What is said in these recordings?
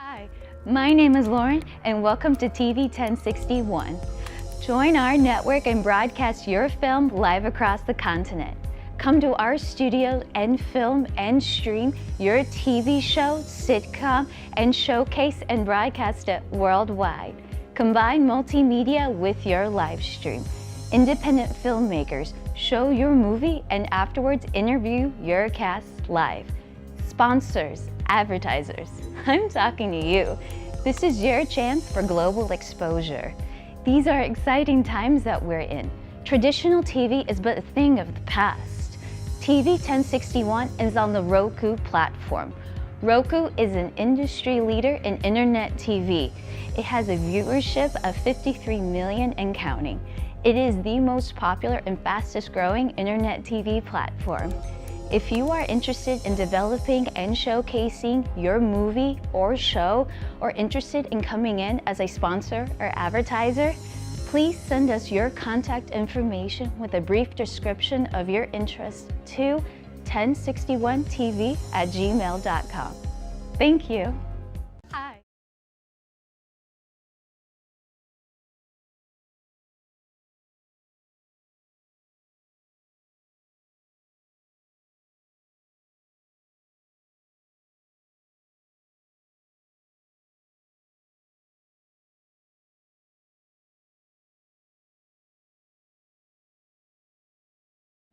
Hi, my name is Lauren and welcome to TV 1061. Join our network and broadcast your film live across the continent. Come to our studio and film and stream your TV show, sitcom, and showcase and broadcast it worldwide. Combine multimedia with your live stream. Independent filmmakers show your movie and afterwards interview your cast live. Sponsors, advertisers, I'm talking to you. This is your chance for global exposure. These are exciting times that we're in. Traditional TV is but a thing of the past. TV 1061 is on the Roku platform. Roku is an industry leader in internet TV. It has a viewership of 53 million and counting. It is the most popular and fastest growing internet TV platform. If you are interested in developing and showcasing your movie or show, or interested in coming in as a sponsor or advertiser, please send us your contact information with a brief description of your interest to 1061tv@gmail.com. Thank you. Hi.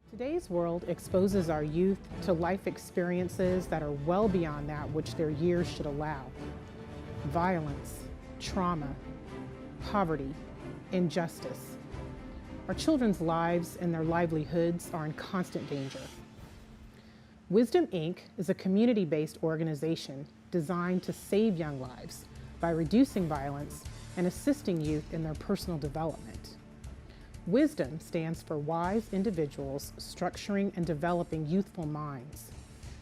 Today's world exposes our youth to life experiences that are well beyond that which their years should allow. Violence, trauma, poverty, injustice. Our children's lives and their livelihoods are in constant danger. Wisdom Inc. is a community-based organization designed to save young lives by reducing violence and assisting youth in their personal development. Wisdom stands for wise individuals structuring and developing youthful minds.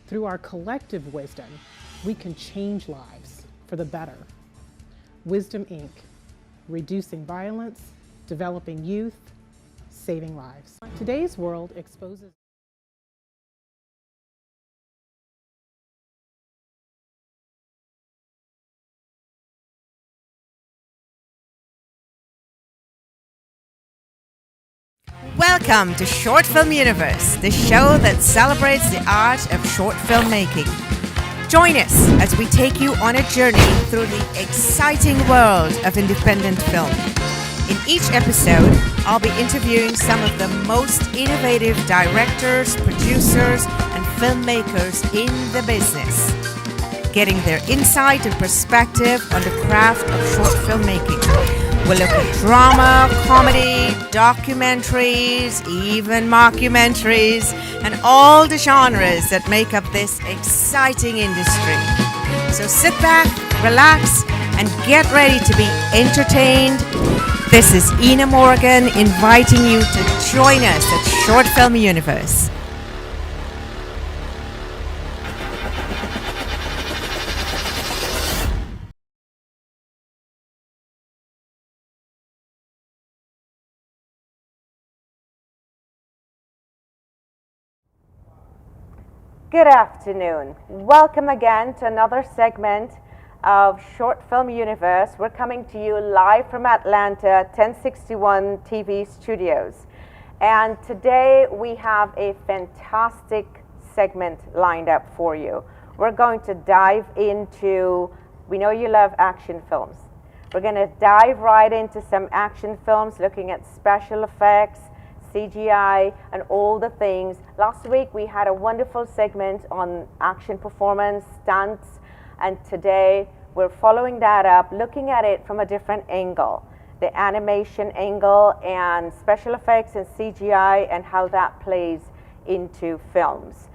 Through our collective wisdom, we can change lives for the better. Wisdom Inc. Reducing violence, developing youth, saving lives. Today's world exposes Welcome to Short Film Universe, the show that celebrates the art of short filmmaking. Join us as we take you on a journey through the exciting world of independent film. In each episode, I'll be interviewing some of the most innovative directors, producers, and filmmakers in the business, getting their insight and perspective on the craft of short filmmaking. We'll look at drama, comedy, documentaries, even mockumentaries, and all the genres that make up this exciting industry. So sit back, relax, and get ready to be entertained. This is Ina Morgan inviting you to join us at Short Film Universe. Good afternoon. Welcome again to another segment of Short Film Universe. We're coming to you live from Atlanta, 1061 TV studios. And today we have a fantastic segment lined up for you. We're going to dive into, we know you love action films. We're going to dive right into some action films, looking at special effects, CGI, and all the things. Last week we had a wonderful segment on action performance, stunts, and today we're following that up, looking at it from a different angle. The animation angle and special effects and CGI and how that plays into films.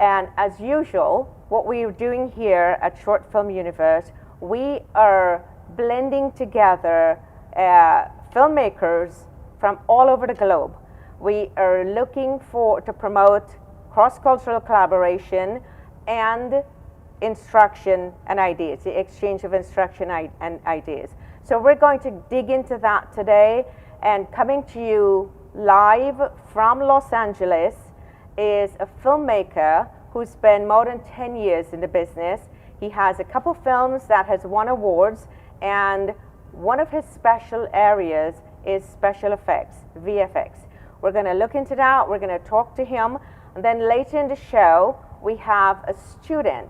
And as usual, what we're doing here at Short Film Universe, we are blending together filmmakers from all over the globe. We are looking to promote cross-cultural collaboration and instruction and ideas, the exchange of instruction and ideas. So we're going to dig into that today, and coming to you live from Los Angeles is a filmmaker who's spent more than 10 years in the business. He has a couple films that has won awards, and one of his special areas is special effects, VFX. We're going to look into that. We're going to talk to him. And then later in the show, we have a student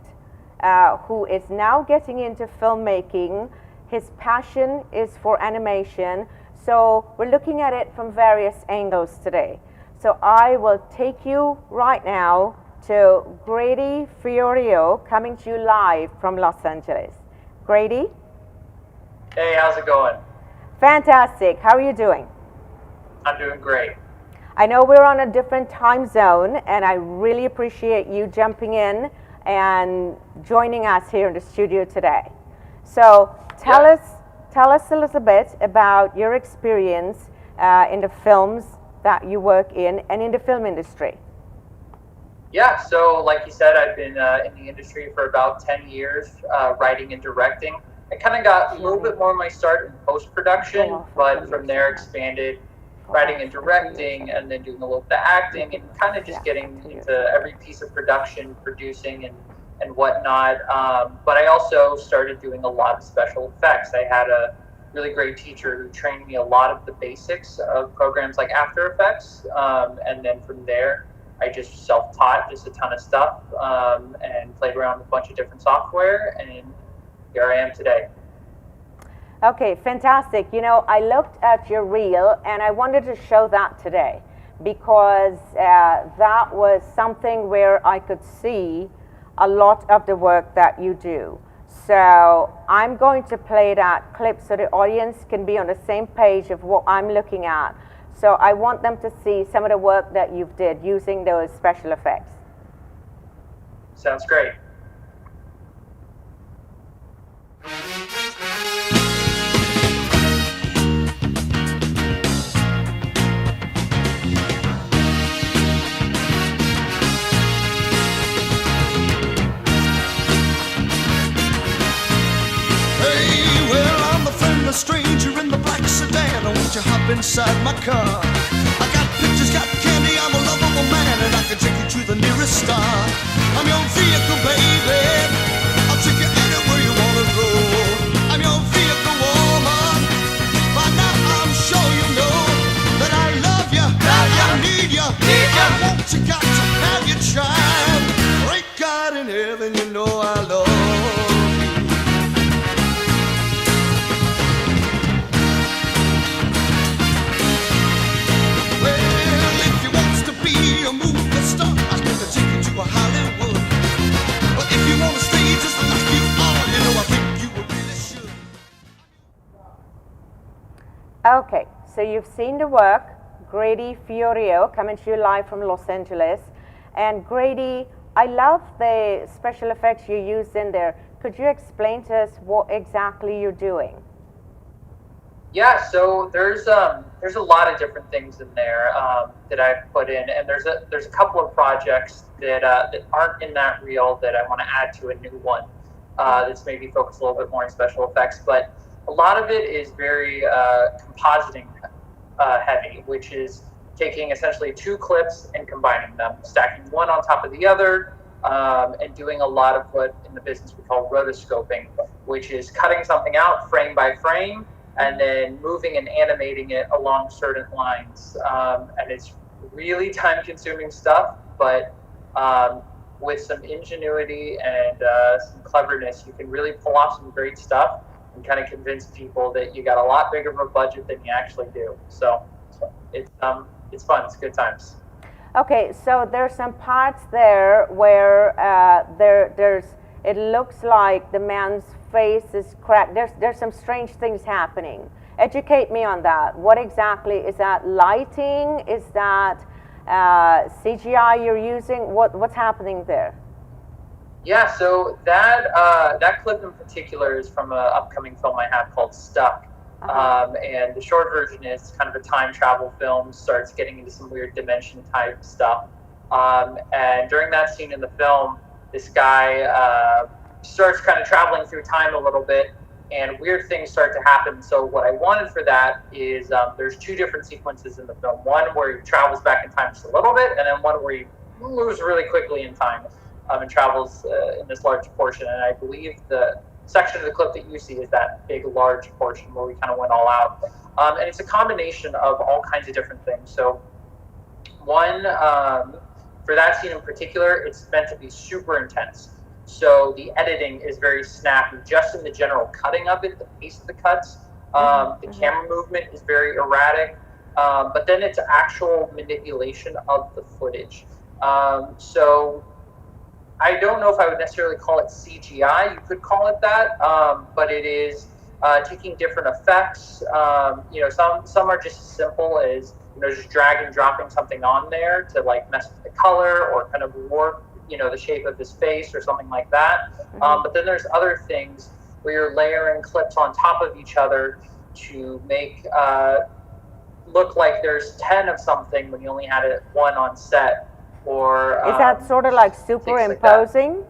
who is now getting into filmmaking. His passion is for animation. So we're looking at it from various angles today. So I will take you right now to Grady Fiorio, coming to you live from Los Angeles. Grady? Hey, how's it going? Fantastic. How are you doing? I'm doing great. I know we're on a different time zone, and I really appreciate you jumping in and joining us here in the studio today. So tell us a little bit about your experience in the films that you work in and in the film industry. Yeah, so like you said, I've been in the industry for about 10 years, writing and directing. I kind of got a little bit more of my start in post-production, but from there expanded writing and directing, and then doing a little bit of acting, and kind of just getting into every piece of production, producing and whatnot. But I also started doing a lot of special effects. I had a really great teacher who trained me a lot of the basics of programs like After Effects, and then from there I just self-taught just a ton of stuff, and played around with a bunch of different software, and here I am today. Okay, fantastic. You know, I looked at your reel and I wanted to show that today because that was something where I could see a lot of the work that you do. So I'm going to play that clip so the audience can be on the same page of what I'm looking at. So I want them to see some of the work that you've did using those special effects. Sounds great. Stranger in the black sedan, won't you hop inside my car? I got pictures, got candy, I'm a lovable man, and I can take you to the nearest star. I'm your vehicle, baby, I'll take you anywhere you wanna go. I'm your vehicle, woman, by now I'm sure you know that I love you, that I need you, I want you, got to have your child. Great God in heaven, you know I love you. Okay, so you've seen the work, Grady Fiorio, coming to you live from Los Angeles. And Grady, I love the special effects you used in there. Could you explain to us what exactly you're doing? Yeah, so there's a lot of different things in there that I've put in, and there's a couple of projects that aren't in that reel that I want to add to a new one that's maybe focused a little bit more on special effects. But a lot of it is very compositing heavy, which is taking essentially two clips and combining them, stacking one on top of the other, and doing a lot of what in the business we call rotoscoping, which is cutting something out frame by frame and then moving and animating it along certain lines. And it's really time-consuming stuff, but with some ingenuity and some cleverness, you can really pull off some great stuff and kind of convince people that you got a lot bigger of a budget than you actually do. So it's fun. It's good times. Okay, so there's some parts there where there's it looks like the man's face is cracked. There's some strange things happening. Educate me on that. What exactly is that? Lighting? Is that CGI you're using? What's happening there? Yeah, so that clip in particular is from an upcoming film I have called Stuck. And the short version is kind of a time travel film, starts getting into some weird dimension type stuff. And during that scene in the film, this guy starts kind of traveling through time a little bit, and weird things start to happen. So what I wanted for that is there's two different sequences in the film. One where he travels back in time just a little bit, and then one where he moves really quickly in time. and travels in this large portion. And I believe the section of the clip that you see is that big, large portion where we kind of went all out. And it's a combination of all kinds of different things. So one, for that scene in particular, it's meant to be super intense. So the editing is very snappy, just in the general cutting of it, the pace of the cuts. The camera movement is very erratic, but then it's actual manipulation of the footage. So I don't know if I would necessarily call it CGI. You could call it that, but it is taking different effects. Some are just as simple as just drag and dropping something on there to like mess with the color or kind of warp the shape of his face or something like that. But then there's other things where you're layering clips on top of each other to make look like there's 10 of something when you only had one on set. Or is that sort of like superimposing?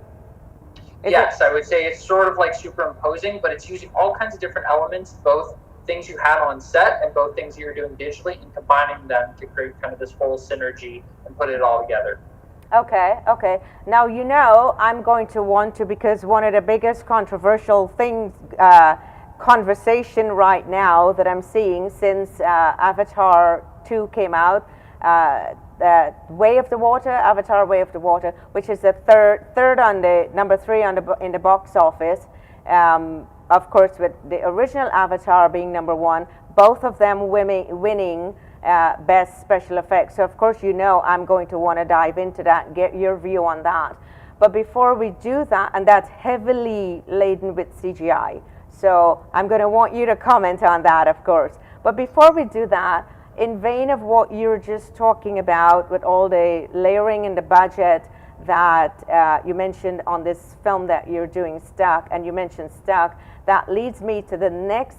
Yes, I would say it's sort of like superimposing, but it's using all kinds of different elements, both things you had on set and both things you're doing digitally, and combining them to create kind of this whole synergy and put it all together. Okay. Now, I'm going to want to, because one of the biggest controversial things, conversation right now that I'm seeing since Avatar 2 came out, Avatar Way of the Water, which is the third on the number 3 in the box office. Of course, with the original Avatar being number 1, both of them winning best special effects. So of course, I'm going to want to dive into that and get your view on that. But before we do that, and that's heavily laden with CGI, so I'm going to want you to comment on that, of course. But before we do that, in vein of what you're just talking about with all the layering in the budget that you mentioned on this film that you're doing, Stuck, and you mentioned Stuck, that leads me to the next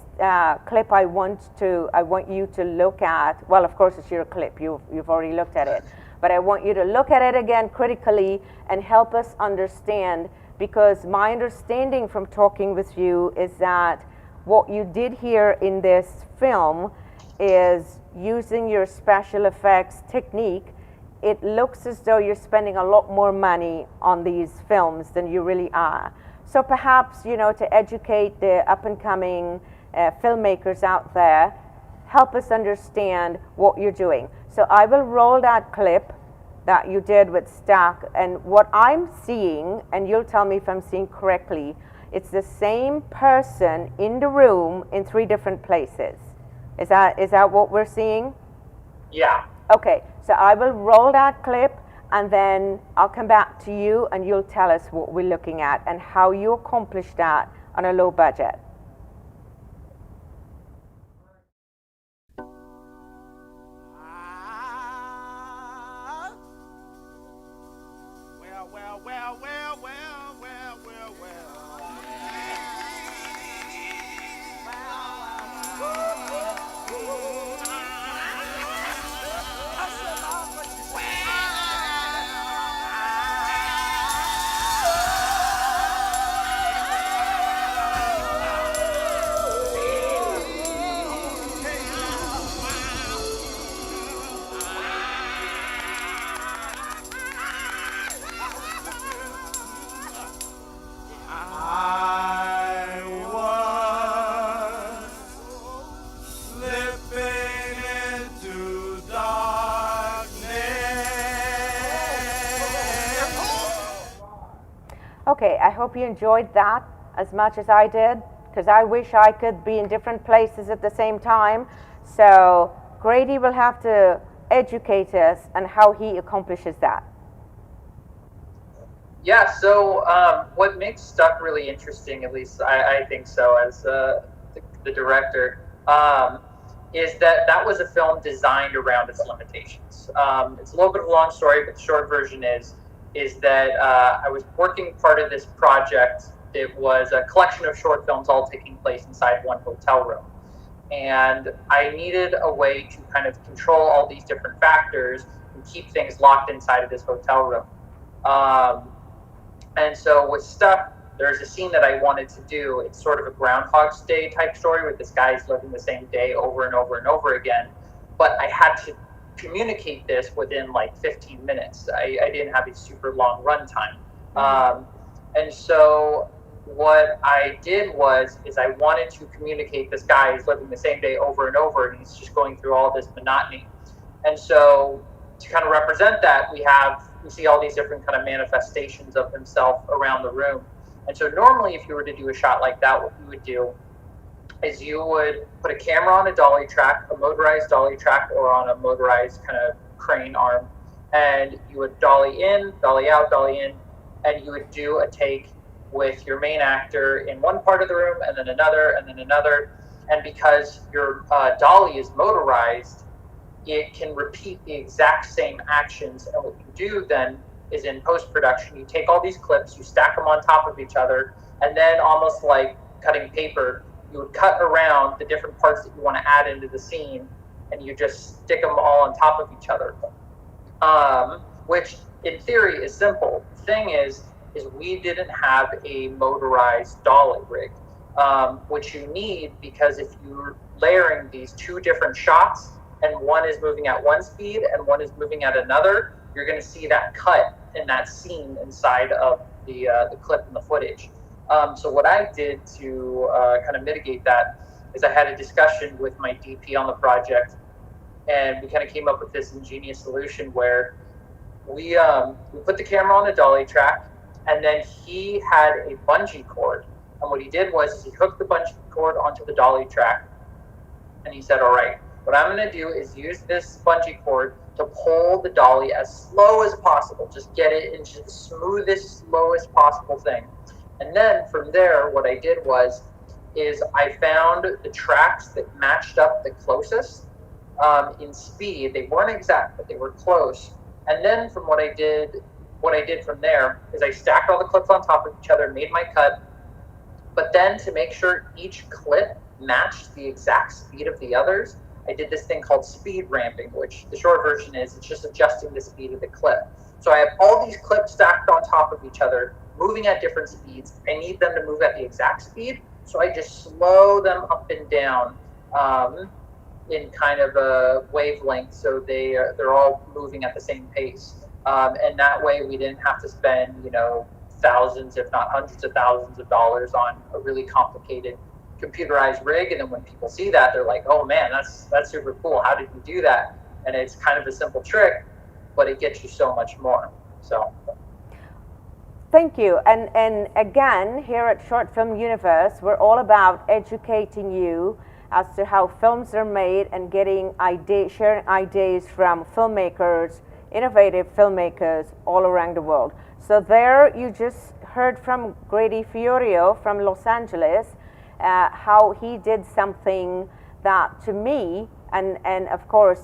clip I want you to look at. Well, of course, it's your clip. You've already looked at it. But I want you to look at it again critically and help us understand, because my understanding from talking with you is that what you did here in this film is using your special effects technique. It looks as though you're spending a lot more money on these films than you really are. So perhaps, to educate the up-and-coming filmmakers out there, help us understand what you're doing. So I will roll that clip that you did with Stuck, and what I'm seeing, and you'll tell me if I'm seeing correctly, it's the same person in the room in 3 different places. Is that what we're seeing? Yeah. Okay, so I will roll that clip, and then I'll come back to you and you'll tell us what we're looking at and how you accomplish that on a low budget. Okay, I hope you enjoyed that as much as I did, because I wish I could be in different places at the same time. So Grady will have to educate us on how he accomplishes that. Yeah, so what makes Stuck really interesting, at least I think so as the director, is that was a film designed around its limitations. It's a little bit of a long story, but the short version is that I was working part of this project. It was a collection of short films all taking place inside one hotel room. And I needed a way to kind of control all these different factors and keep things locked inside of this hotel room. And so with Stuck, there's a scene that I wanted to do. It's sort of a Groundhog's Day type story with this guy's living the same day over and over and over again. But I had to communicate this within like 15 minutes. I didn't have a super long runtime. And so what I did is I wanted to communicate this guy is living the same day over and over, and he's just going through all this monotony. And so to kind of represent that, we see all these different kind of manifestations of himself around the room. And so normally if you were to do a shot like that, what you would do is you would put a camera on a dolly track, a motorized dolly track, or on a motorized kind of crane arm, and you would dolly in, dolly out, dolly in, and you would do a take with your main actor in one part of the room, and then another, and then another. And because your dolly is motorized, it can repeat the exact same actions. And what you do then is in post-production, you take all these clips, you stack them on top of each other, and then almost like cutting paper, you would cut around the different parts that you want to add into the scene, and you just stick them all on top of each other. Which in theory is simple. The thing is we didn't have a motorized dolly rig, which you need because if you're layering these two different shots and one is moving at one speed and one is moving at another, you're going to see that cut in that scene inside of the clip and the footage. So what I did to kind of mitigate that is I had a discussion with my DP on the project, and we kind of came up with this ingenious solution where we put the camera on a dolly track, and then he had a bungee cord. And what he did was he hooked the bungee cord onto the dolly track, and he said, all right, what I'm going to do is use this bungee cord to pull the dolly as slow as possible. Just get it into the smoothest, slowest possible thing. And then from there, what I did is I found the tracks that matched up the closest in speed. They weren't exact, but they were close. And then from what I did from there is I stacked all the clips on top of each other, made my cut. But then to make sure each clip matched the exact speed of the others, I did this thing called speed ramping, which the short version is it's just adjusting the speed of the clip. So I have all these clips stacked on top of each other, moving at different speeds. I need them to move at the exact speed, so I just slow them up and down in kind of a wavelength, so they're all moving at the same pace. And that way we didn't have to spend, thousands, if not hundreds of thousands of dollars on a really complicated computerized rig. And then when people see that, they're like, oh man, that's super cool. How did you do that? And it's kind of a simple trick, but it gets you so much more. So. Thank you. And again, here at Short Film Universe, we're all about educating you as to how films are made and sharing ideas from filmmakers, innovative filmmakers all around the world. So there you just heard from Grady Fiorio from Los Angeles, how he did something that to me, and of course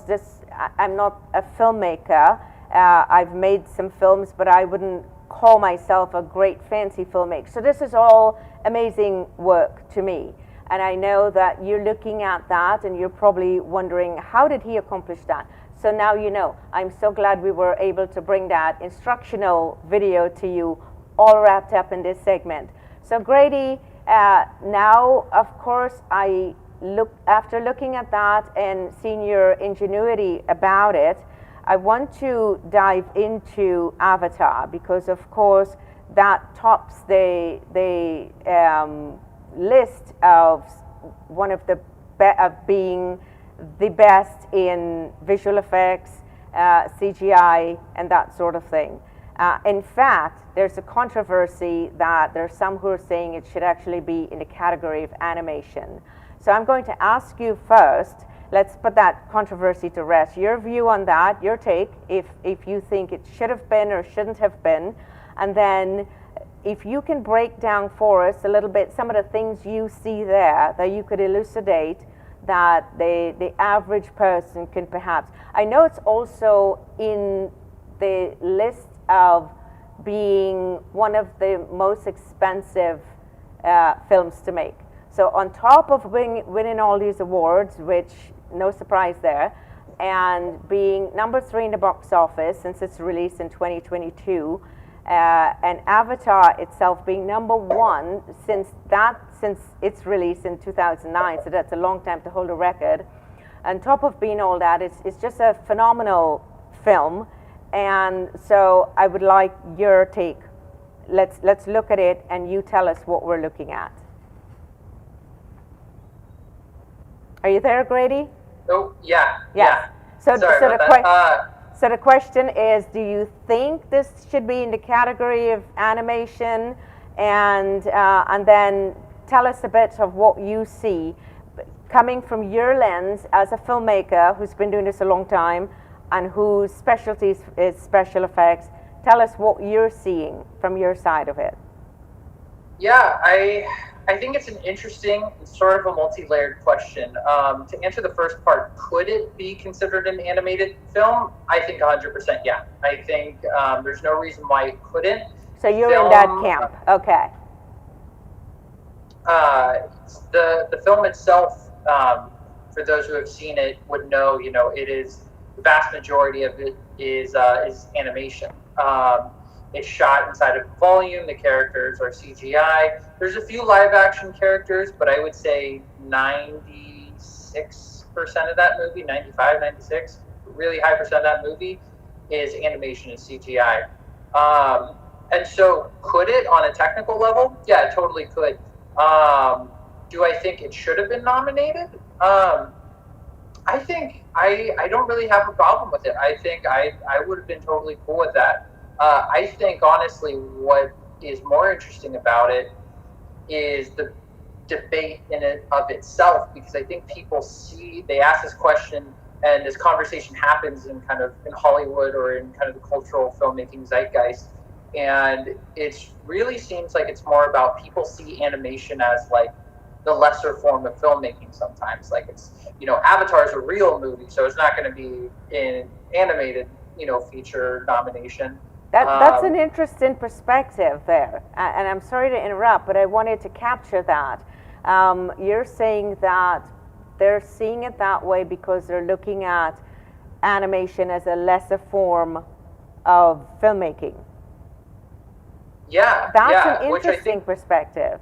I'm not a filmmaker, I've made some films, but I wouldn't call myself a great fancy filmmaker. So this is all amazing work to me. And I know that you're looking at that and you're probably wondering, how did he accomplish that? So now you know. I'm so glad we were able to bring that instructional video to you, all wrapped up in this segment. So Grady, now of course after looking at that and seeing your ingenuity about it, I want to dive into Avatar, because of course that tops the list of one of the being the best in visual effects, CGI, and that sort of thing. In fact, there's a controversy that there's some who are saying it should actually be in the category of animation. So I'm going to ask you first, let's put that controversy to rest. Your view on that, your take, if you think it should have been or shouldn't have been, and then if you can break down for us a little bit some of the things you see there that you could elucidate that the average person can perhaps. I know it's also in the list of being one of the most expensive films to make. So on top of winning all these awards, which no surprise there, and being number 3 in the box office since its release in 2022, and Avatar itself being number 1 since its release in 2009, so that's a long time to hold a record. On top of being all that, it's just a phenomenal film, and so I would like your take let's look at it, and you tell us what we're looking at. Are you there, Grady? Oh, yeah. Yes. Yeah. Sorry about that. So the question is, do you think this should be in the category of animation? And then tell us a bit of what you see coming from your lens as a filmmaker who's been doing this a long time and whose specialty is special effects. Tell us what you're seeing from your side of it. Yeah, I think it's an interesting, sort of a multi-layered question. To answer the first part, could it be considered an animated film? I think 100% yeah. I think there's no reason why it couldn't. So you're in that camp, okay. The film itself, for those who have seen it, would know, it is, the vast majority of it is animation. It's shot inside of volume. The characters are CGI. There's a few live action characters, but I would say 96% of that movie, 95, 96, really high percent of that movie is animation and CGI. And so could it on a technical level? Yeah, it totally could. Do I think it should have been nominated? I think I don't really have a problem with it. I think I would have been totally cool with that. I think honestly what is more interesting about it is the debate in it of itself, because I think people they ask this question and this conversation happens in Hollywood or in kind of the cultural filmmaking zeitgeist, and it really seems like it's more about people see animation as like the lesser form of filmmaking sometimes. Like it's, Avatar's a real movie, so it's not going to be an animated, feature nomination. That's an interesting perspective there, and I'm sorry to interrupt, but I wanted to capture that. You're saying that they're seeing it that way because they're looking at animation as a lesser form of filmmaking. Yeah, that's an interesting perspective.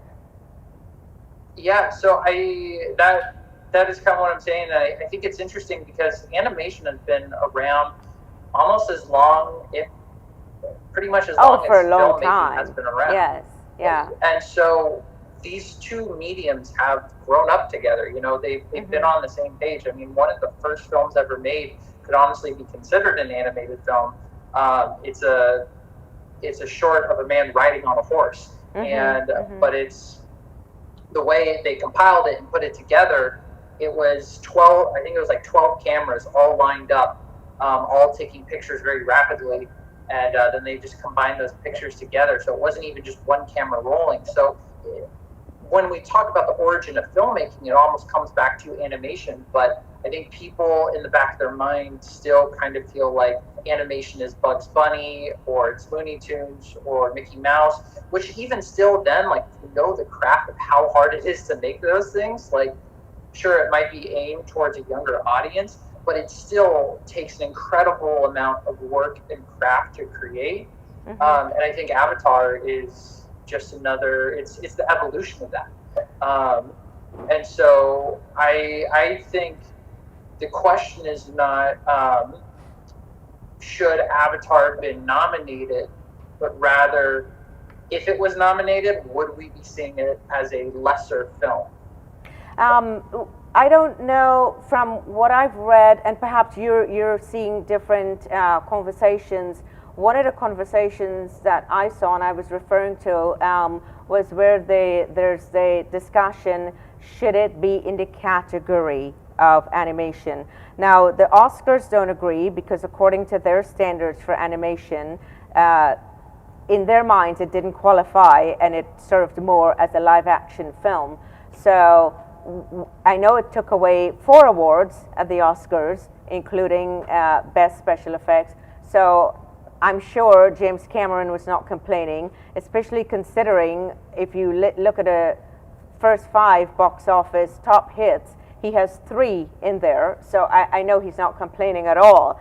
Yeah, so that is kind of what I'm saying. I think it's interesting because animation has been around almost as long, if pretty much as long for as a long filmmaking time. has been around. Yes, yeah. And so these two mediums have grown up together. They've been on the same page. I mean, one of the first films ever made could honestly be considered an animated film. It's a short of a man riding on a horse, but it's the way they compiled it and put it together. It was 12. I think it was like 12 cameras all lined up, all taking pictures very rapidly. And then they just combined those pictures together. So it wasn't even just one camera rolling. So when we talk about the origin of filmmaking, it almost comes back to animation. But I think people in the back of their mind still kind of feel like animation is Bugs Bunny or it's Looney Tunes or Mickey Mouse, which even still then, like, the craft of how hard it is to make those things. Like, sure, it might be aimed towards a younger audience, but it still takes an incredible amount of work and craft to create. And I think Avatar is just another, it's the evolution of that. And so I think the question is not, should Avatar have been nominated, but rather, if it was nominated, would we be seeing it as a lesser film? I don't know, from what I've read, and perhaps you're seeing different conversations. One of the conversations that I saw and I was referring to was where there's the discussion, should it be in the category of animation? Now, the Oscars don't agree because according to their standards for animation, in their minds it didn't qualify and it served more as a live action film. So I know it took away 4 awards at the Oscars, including Best Special Effects. So I'm sure James Cameron was not complaining, especially considering if you look at the first 5 box office top hits, he has 3 in there. So I know he's not complaining at all.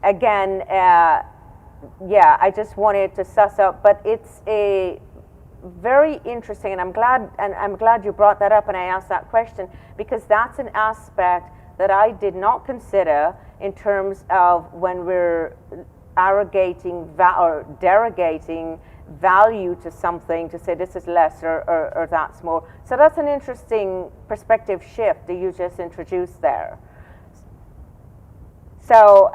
Again, yeah, I just wanted to suss up, but it's a very interesting, and I'm glad you brought that up and I asked that question, because that's an aspect that I did not consider in terms of when we're arrogating or derogating value to something to say this is less or that's more. So that's an interesting perspective shift that you just introduced there. So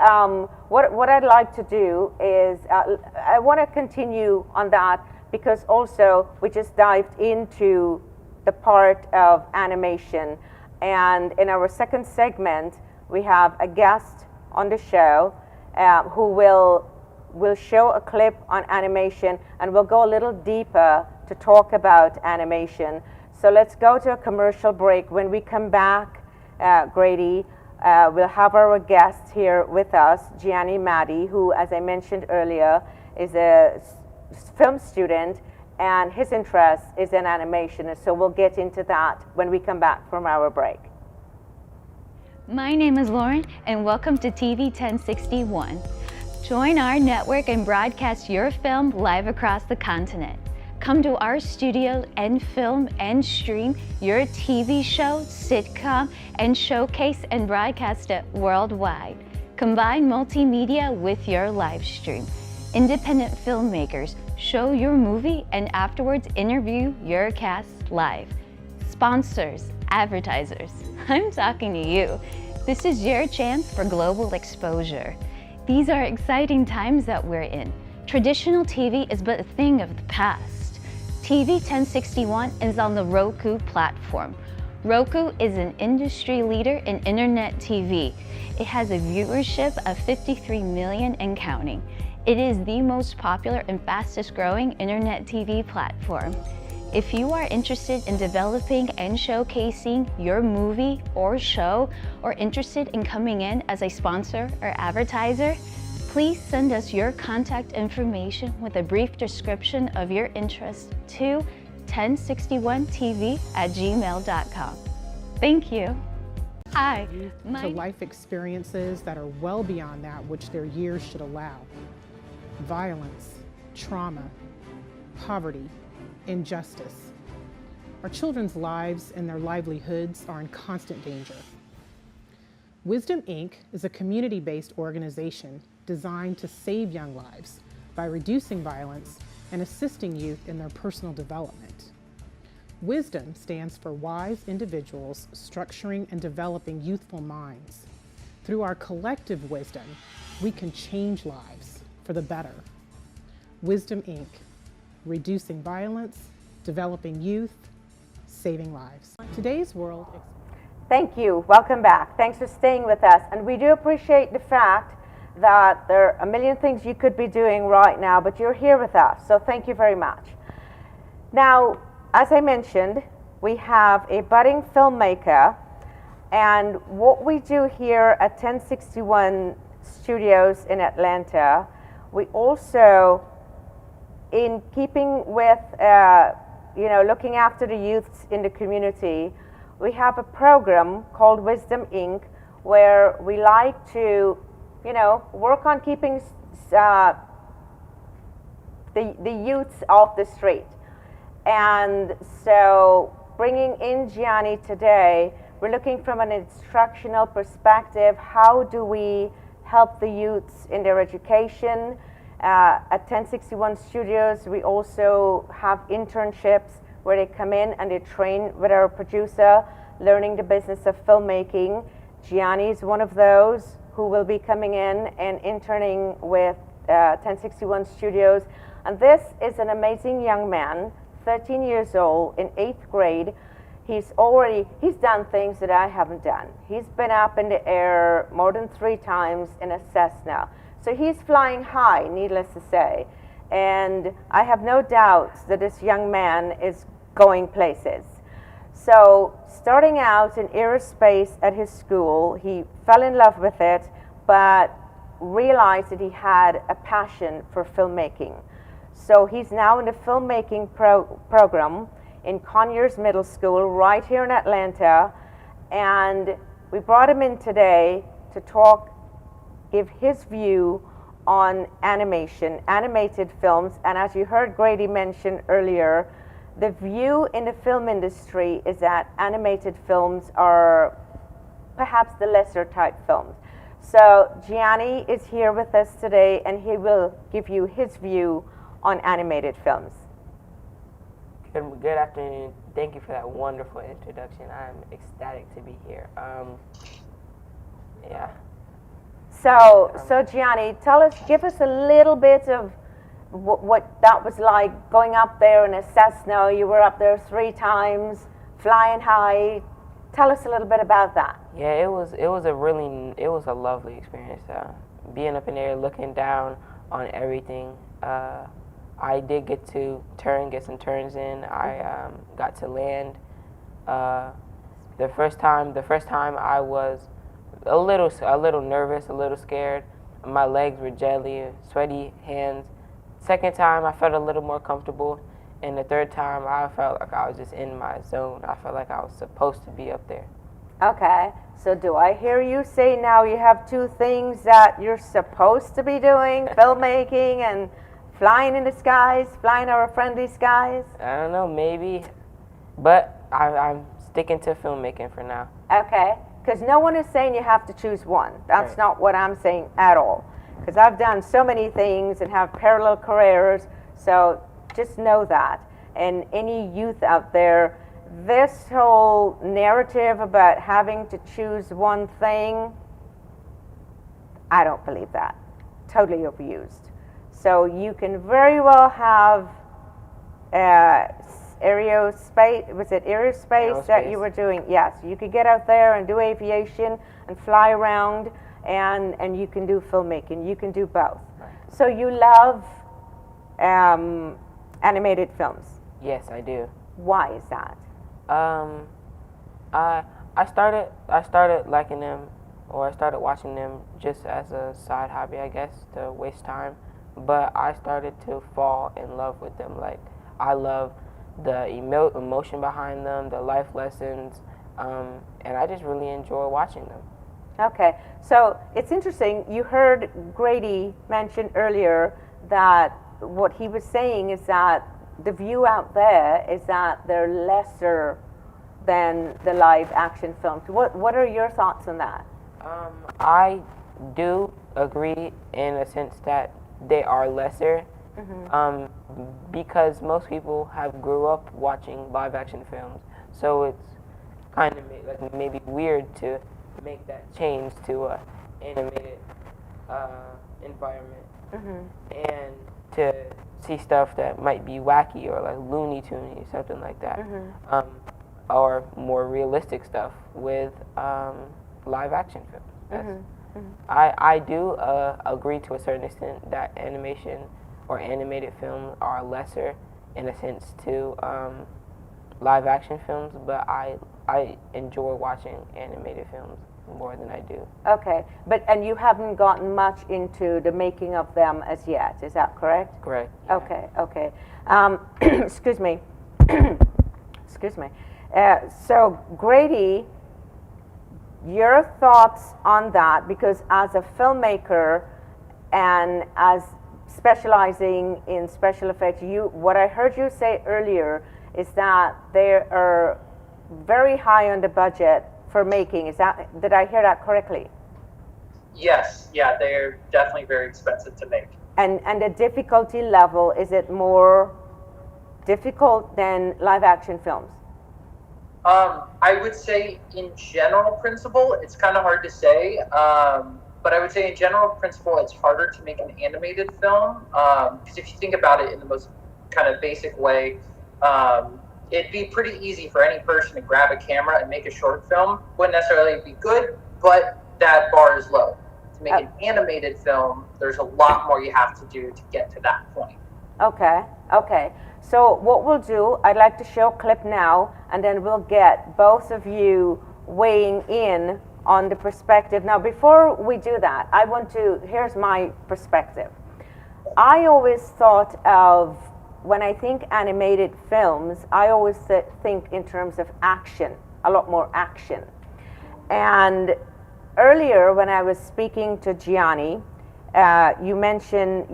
what I'd like to do is I want to continue on that, because also we just dived into the part of animation, and in our second segment we have a guest on the show who will show a clip on animation, and we'll go a little deeper to talk about animation. So let's go to a commercial break. When we come back, Grady, we'll have our guest here with us, Gianni Maddi, who, as I mentioned earlier, is a film student, and his interest is in animation. And so we'll get into that when we come back from our break. My name is Lauren, and welcome to TV 1061. Join our network and broadcast your film live across the continent. Come to our studio and film and stream your TV show, sitcom, and showcase and broadcast it worldwide. Combine multimedia with your live stream. Independent filmmakers show your movie and afterwards interview your cast live. Sponsors, advertisers, I'm talking to you. This is your chance for global exposure. These are exciting times that we're in. Traditional TV is but a thing of the past. TV 1061 is on the Roku platform. Roku is an industry leader in internet TV. It has a viewership of 53 million and counting. It is the most popular and fastest growing internet TV platform. If you are interested in developing and showcasing your movie or show, or interested in coming in as a sponsor or advertiser, please send us your contact information with a brief description of your interest to 1061tv@gmail.com. Thank you. Hi. To life experiences that are well beyond that which their years should allow. Violence, trauma, poverty, injustice. Our children's lives and their livelihoods are in constant danger. Wisdom Inc. is a community-based organization designed to save young lives by reducing violence and assisting youth in their personal development. Wisdom stands for wise individuals structuring and developing youthful minds. Through our collective wisdom, we can change lives for the better. Wisdom Inc. Reducing violence, developing youth, saving lives. Today's world. Thank you. Welcome back. Thanks for staying with us. And we do appreciate the fact that there are a million things you could be doing right now, but you're here with us. So thank you very much. Now, as I mentioned, we have a budding filmmaker, and what we do here at 1061 Studios in Atlanta, we also, in keeping with looking after the youths in the community, we have a program called Wisdom Inc., where we like to work on keeping the youths off the street. And so bringing in Gianni today, we're looking from an instructional perspective. How do we help the youths in their education? At 1061 Studios, we also have internships where they come in and they train with our producer, learning the business of filmmaking. Gianni is one of those who will be coming in and interning with 1061 Studios. And this is an amazing young man, 13 years old, in 8th grade. He's done things that I haven't done. He's been up in the air more than 3 times in a Cessna. So he's flying high, needless to say. And I have no doubts that this young man is going places. So starting out in aerospace at his school, he fell in love with it, but realized that he had a passion for filmmaking. So he's now in the filmmaking program in Conyers Middle School right here in Atlanta. And we brought him in today to give his view on animation, animated films. And as you heard Grady mention earlier, the view in the film industry is that animated films are perhaps the lesser type films. So Gianni is here with us today, and he will give you his view on animated films. Good afternoon. Thank you for that wonderful introduction. I'm ecstatic to be here. Yeah. So Gianni, give us a little bit of what that was like going up there in a Cessna. You were up there 3 times, flying high. Tell us a little bit about that. Yeah, it was a lovely experience. Being up in there, looking down on everything. I did get to get some turns in. I got to land. The first time I was a little nervous, a little scared. My legs were jelly, sweaty hands. Second time I felt a little more comfortable, and the third time I felt like I was just in my zone. I felt like I was supposed to be up there. Okay, so do I hear you say now you have 2 things that you're supposed to be doing, filmmaking and flying in the skies, flying over friendly skies? I don't know, maybe, but I'm sticking to filmmaking for now. Okay, because no one is saying you have to choose one. That's Right. not what I'm saying at all. Because I've done so many things and have parallel careers, so just know that. And any youth out there, this whole narrative about having to choose one thing, I don't believe that. Totally overused. So you can very well have aerospace, was it aerospace that you Aerospace. were doing? Yes, you could get out there and do aviation and fly around, and you can do filmmaking. You can do both. Right. So you love animated films. Yes, I do. Why is that? I started liking them, or I started watching them just as a side hobby, I guess, to waste time. But I started to fall in love with them. Like, I love the emotion behind them, the life lessons, and I just really enjoy watching them. Okay, so it's interesting. You heard Grady mention earlier that what he was saying is that the view out there is that they're lesser than the live action films. What are your thoughts on that? I do agree in a sense that they are lesser, because most people have grew up watching live action films, so it's kind of like maybe weird to make that change to a animated environment, and to see stuff that might be wacky or like Looney Tunes, something like that, or more realistic stuff with live action films. I do agree to a certain extent that animation or animated films are lesser in a sense to live action films, but I enjoy watching animated films more than I do. Okay, and you haven't gotten much into the making of them as yet, is that correct? Correct. Yeah. Okay. Excuse me. Excuse me. So Grady, your thoughts on that, because as a filmmaker and as specializing in special effects, what I heard you say earlier is that they are very high on the budget for making. Did I hear that correctly? Yes, yeah, they're definitely very expensive to make. And the difficulty level, is it more difficult than live action films? I would say in general principle, it's kind of hard to say, but I would say in general principle, it's harder to make an animated film, because if you think about it in the most kind of basic way, it'd be pretty easy for any person to grab a camera and make a short film. Wouldn't necessarily be good, but that bar is low. To make an animated film, there's a lot more you have to do to get to that point. Okay. So what we'll do, I'd like to show a clip now, and then we'll get both of you weighing in on the perspective. Now, before we do that, here's my perspective. I always thought of, when I think animated films, I always think in terms of action, a lot more action. And earlier, when I was speaking to Gianni, you mentioned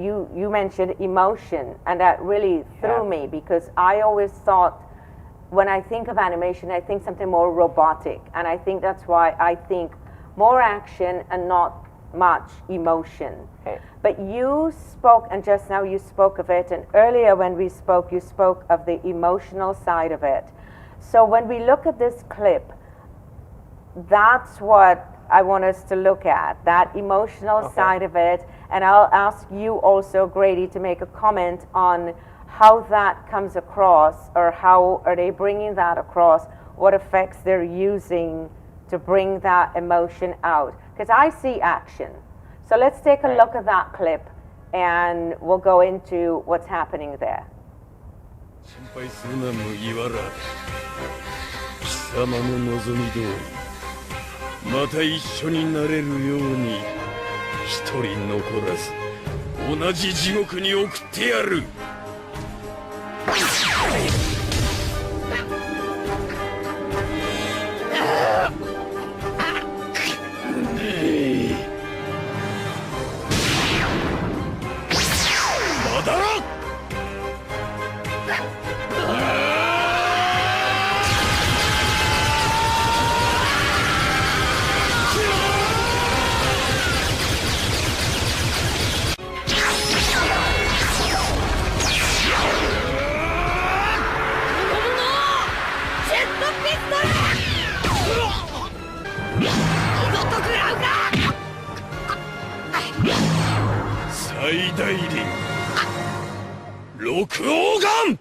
emotion, and that really threw me, because I always thought, when I think of animation, I think something more robotic, and I think that's why I think more action and not much emotion. Okay. But you spoke, and just now you spoke of it, and earlier when we spoke, you spoke of the emotional side of it. So when we look at this clip, that's what I want us to look at, that emotional side of it. And I'll ask you also, Grady, to make a comment on how that comes across, or how are they bringing that across, what effects they're using to bring that emotion out. Because I see action. So let's take a look at that clip and we'll go into what's happening there. 心配するな麦わら貴様の望み通りまた一緒になれるように一人残らず同じ地獄に送ってやるまだら最大輪六王眼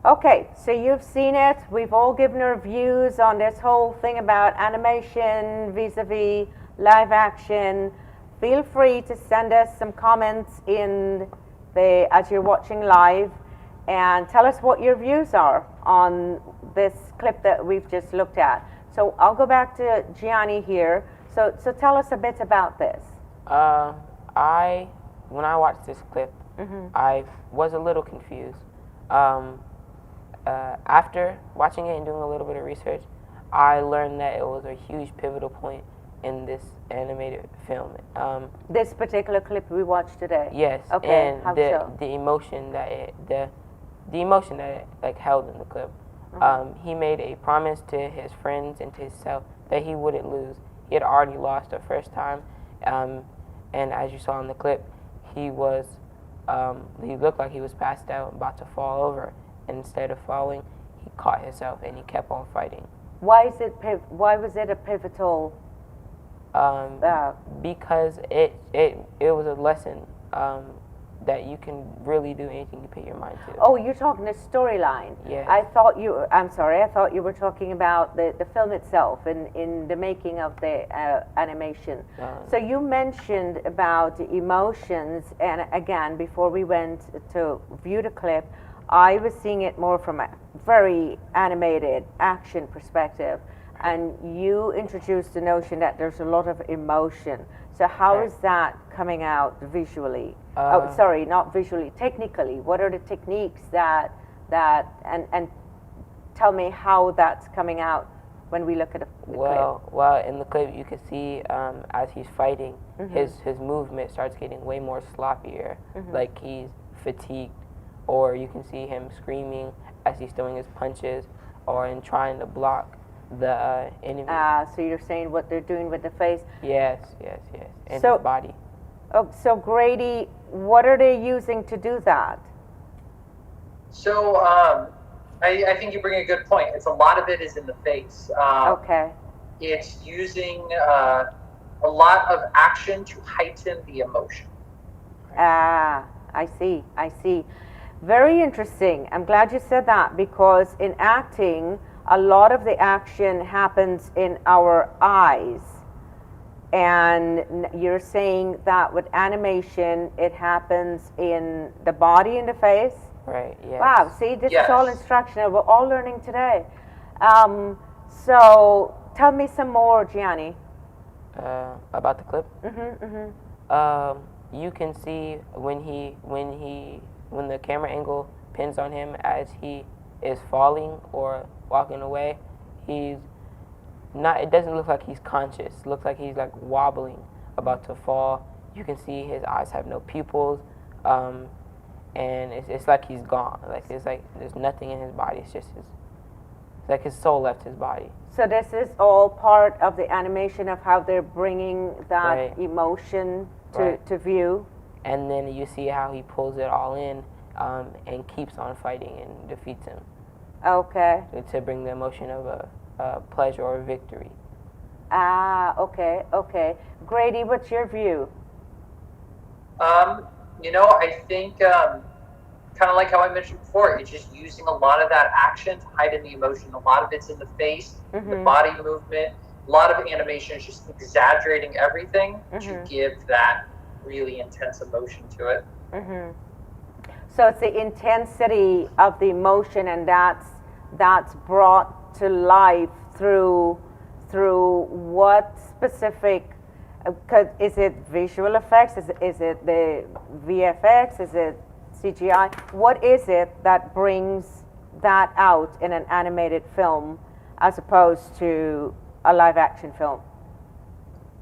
Okay, so you've seen it. We've all given our views on this whole thing about animation vis-a-vis live action. Feel free to send us some comments as you're watching live, and tell us what your views are on this clip that we've just looked at. So I'll go back to Gianni here. So tell us a bit about this. When I watched this clip, I was a little confused. After watching it and doing a little bit of research, I learned that it was a huge pivotal point in this animated film. This particular clip we watched today? Yes. Okay, and how so? the emotion that it like held in the clip. He made a promise to his friends and to himself that he wouldn't lose. He had already lost the first time, and as you saw in the clip, he looked like he was passed out, about to fall over. And instead of falling, he caught himself and he kept on fighting. Why was it a pivotal? Because it was a lesson that you can really do anything you put your mind to. Oh, you're talking the storyline. Yes. I'm sorry, I thought you were talking about the film itself in the making of the animation. So you mentioned about the emotions, and again, before we went to view the clip, I was seeing it more from a very animated action perspective, and you introduced the notion that there's a lot of emotion. So how is that coming out visually? Sorry, not visually, technically. What are the techniques and tell me how that's coming out when we look at the Well, in the clip you can see as he's fighting, his movement starts getting way more sloppier, like he's fatigued, or you can see him screaming as he's throwing his punches, or in trying to block the enemy. So you're saying what they're doing with the face? Yes, and So- his body. Oh, so Grady, what are they using to do that? So I think you bring a good point. It's a lot of it is in the face. Okay. It's using a lot of action to heighten the emotion. I see. Very interesting. I'm glad you said that, because in acting, a lot of the action happens in our eyes. And you're saying that with animation, it happens in the body and the face? Right, yes. Wow, see, this Yes. is all instructional. We're all learning today. So tell me some more, Gianni. About the clip? You can see when the camera angle pins on him as he is falling or walking away, he's not, it doesn't look like he's conscious. It looks like he's like wobbling, about to fall. You can see his eyes have no pupils, and it's like he's gone. Like it's like there's nothing in his body. It's just it's like his soul left his body. So this is all part of the animation of how they're bringing that Right. emotion Right. to view. And then you see how he pulls it all in and keeps on fighting and defeats him Okay. to bring the emotion of a pleasure or victory. Okay. Grady, what's your view? I think kind of like how I mentioned before, it's just using a lot of that action to heighten the emotion. A lot of it's in the face, the body movement. A lot of animation is just exaggerating everything to give that really intense emotion to it. So it's the intensity of the emotion, and that's brought to life through what specific? Is it visual effects? Is it the VFX? Is it CGI? What is it that brings that out in an animated film as opposed to a live action film?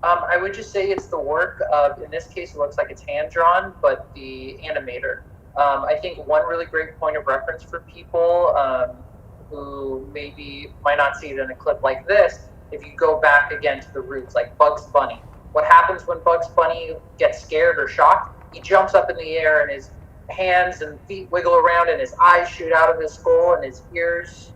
I would just say it's the work of, in this case, it looks like it's hand drawn, but the animator. I think one really great point of reference for people who maybe might not see it in a clip like this, if you go back again to the roots, like Bugs Bunny. What happens when Bugs Bunny gets scared or shocked? He jumps up in the air and his hands and feet wiggle around and his eyes shoot out of his skull and his ears,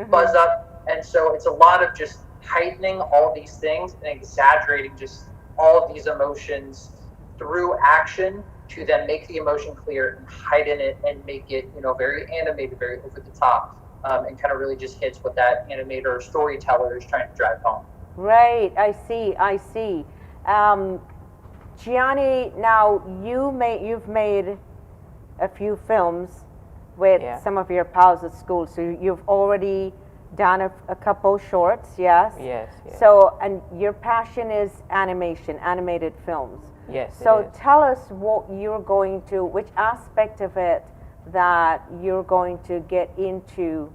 buzz up. And so it's a lot of just heightening all these things and exaggerating just all of these emotions through action to then make the emotion clear and heighten it and make it, very animated, very over the top, and kind of really just hits what that animator or storyteller is trying to drive home. Right, I see. Gianni, now you've made a few films with some of your pals at school, so you've already done a couple shorts, yes? Yes. So, and your passion is animation, animated films. Yes. So tell us which aspect of it that you're going to get into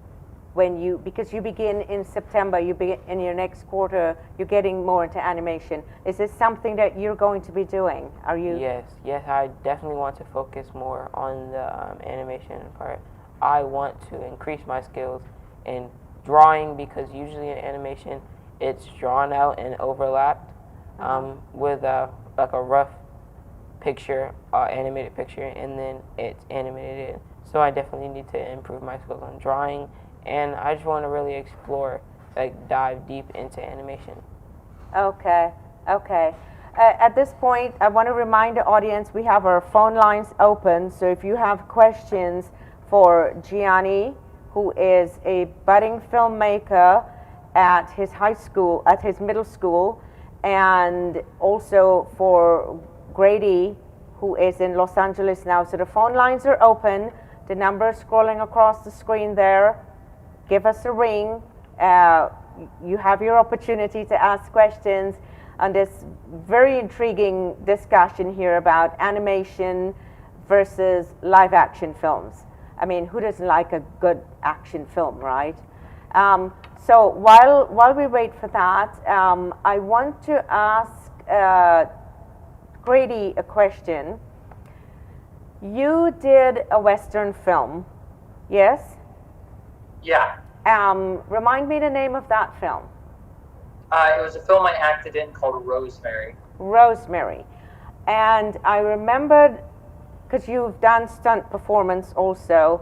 because you begin in September, you begin in your next quarter, you're getting more into animation. Is this something that you're going to be doing? Are you? Yes, I definitely want to focus more on the animation part. I want to increase my skills in drawing, because usually in animation it's drawn out and overlapped with like a rough picture, animated picture, and then it's animated in. So I definitely need to improve my skills on drawing, and I just want to really explore, dive deep into animation. Okay. At this point, I want to remind the audience we have our phone lines open, so if you have questions for Gianni, who is a budding filmmaker at his middle school, and also for Grady, who is in Los Angeles now. So the phone lines are open. The number is scrolling across the screen there. Give us a ring. You have your opportunity to ask questions on this very intriguing discussion here about animation versus live action films. I mean, who doesn't like a good action film, right? So while we wait for that, I want to ask Grady a question. You did a Western film, yes? Yeah. Remind me the name of that film. It was a film I acted in called Rosemary. Rosemary. And I remembered, because you've done stunt performance also,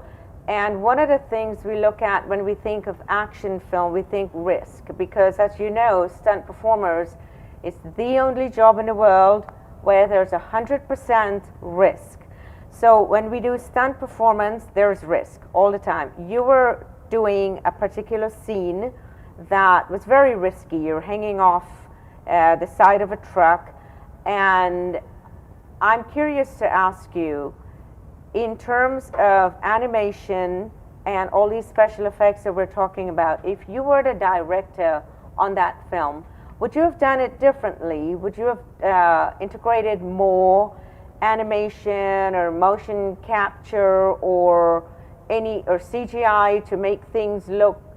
and one of the things we look at when we think of action film, we think risk, because as you know, stunt performers, it's the only job in the world where there's 100% risk. So when we do stunt performance, there's risk all the time. You were doing a particular scene that was very risky. You're hanging off the side of a truck, and I'm curious to ask you, in terms of animation and all these special effects that we're talking about, if you were the director on that film, would you have done it differently? Would you have integrated more animation or motion capture or CGI to make things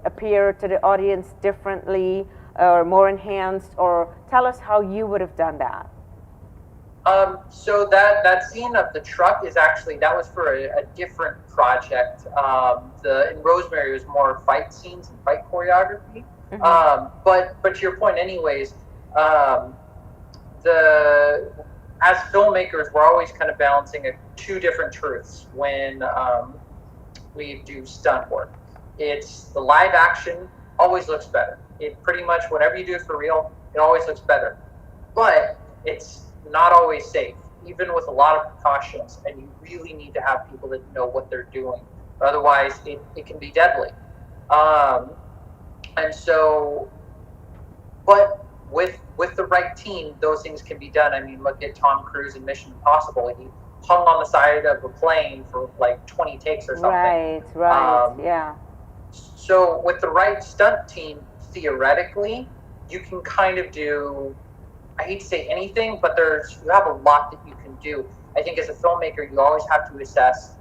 appear to the audience differently or more enhanced? Or tell us how you would have done that. So that scene of the truck is actually, that was for a different project. In Rosemary, it was more fight scenes and fight choreography. Mm-hmm. But to your point anyways, as filmmakers, we're always kind of balancing two different truths when we do stunt work. It's the live action always looks better. It pretty much, whatever you do for real, it always looks better. But it's not always safe, even with a lot of precautions, and you really need to have people that know what they're doing. Otherwise, it can be deadly. And so, but with the right team, those things can be done. I mean, look at Tom Cruise in Mission Impossible. He hung on the side of a plane for like 20 takes or something. Right, yeah. So with the right stunt team, theoretically, you can kind of do, I hate to say anything, but you have a lot that you can do. I think as a filmmaker, you always have to assess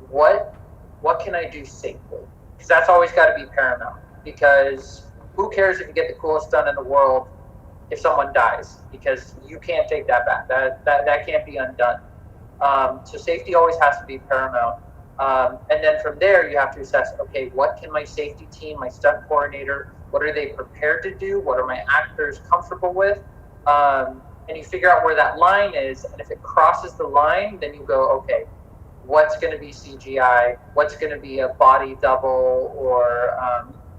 what can I do safely? Because that's always got to be paramount. Because who cares if you get the coolest stunt in the world if someone dies? Because you can't take that back. That can't be undone. So safety always has to be paramount. And then from there, you have to assess, okay, what can my safety team, my stunt coordinator, what are they prepared to do? What are my actors comfortable with? And you figure out where that line is, and if it crosses the line, then you go, okay, what's going to be CGI? What's going to be a body double or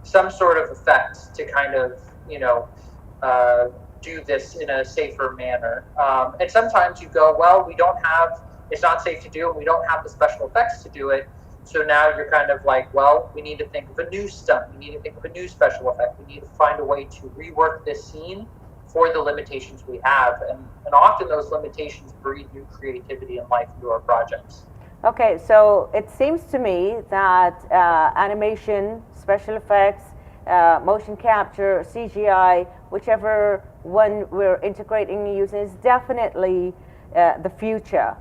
some sort of effect to kind of, do this in a safer manner. And sometimes you go, well, it's not safe to do, and we don't have the special effects to do it. So now you're kind of like, well, we need to think of a new stunt. We need to think of a new special effect. We need to find a way to rework this scene for the limitations we have. And often those limitations breed new creativity and life into our projects. Okay, so it seems to me that animation, special effects, motion capture, CGI, whichever one we're integrating and using is definitely the future.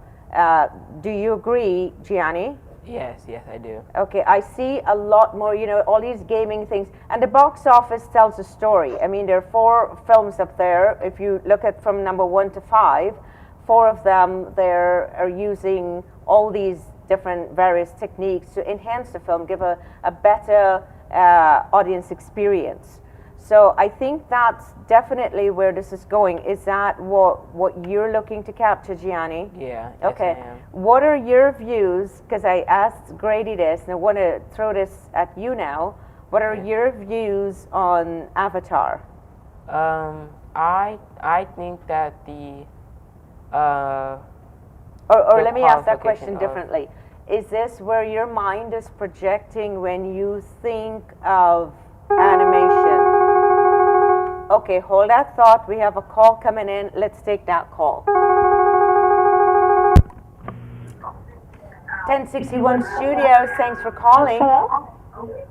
Do you agree, Gianni? Yes, I do. Okay, I see a lot more, all these gaming things. And the box office tells a story. I mean, there are 4 films up there. If you look at from number 1 to 5, 4 of them are using all these different various techniques to enhance the film, give a better audience experience. So I think that's definitely where this is going. Is that what you're looking to capture, Gianni? Yeah. Okay. Yes, I am. What are your views? Because I asked Grady this, and I want to throw this at you now. What are your views on Avatar? I think that the or let me ask that question differently. Is this where your mind is projecting when you think of animation? Okay, hold that thought. We have a call coming in. Let's take that call. 1061 Studios, thanks for calling.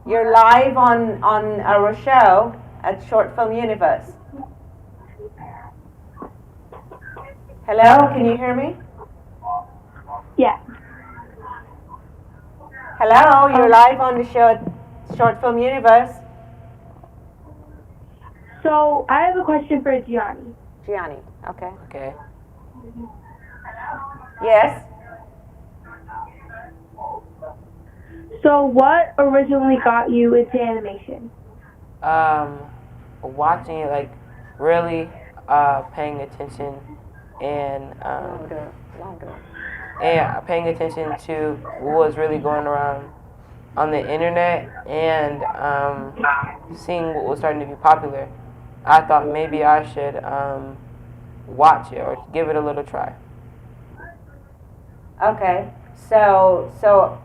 You're live on our show at Short Film Universe. Hello, can you hear me? Yeah. Hello, you're live on the show at Short Film Universe. So I have a question for Gianni. Gianni, okay. Okay. Yes? So what originally got you into animation? Watching it, like really paying attention and Longer. and paying attention to what was really going around on the internet and seeing what was starting to be popular. I thought maybe I should watch it or give it a little try. Okay. So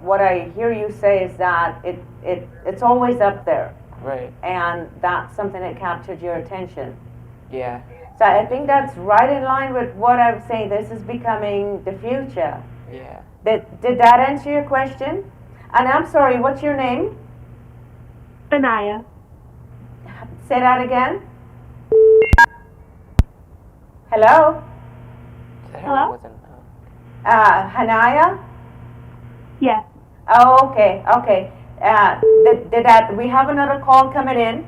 what I hear you say is that it's always up there, Right. and that's something that captured your attention. Yeah. So I think that's right in line with what I'm saying. This is becoming the future. Yeah. Did that answer your question? And I'm sorry, what's your name? Anaya. Say that again. Hello? Hello? Wasn't, Hanaya? Yes. Oh, okay. Did that? We have another call coming in.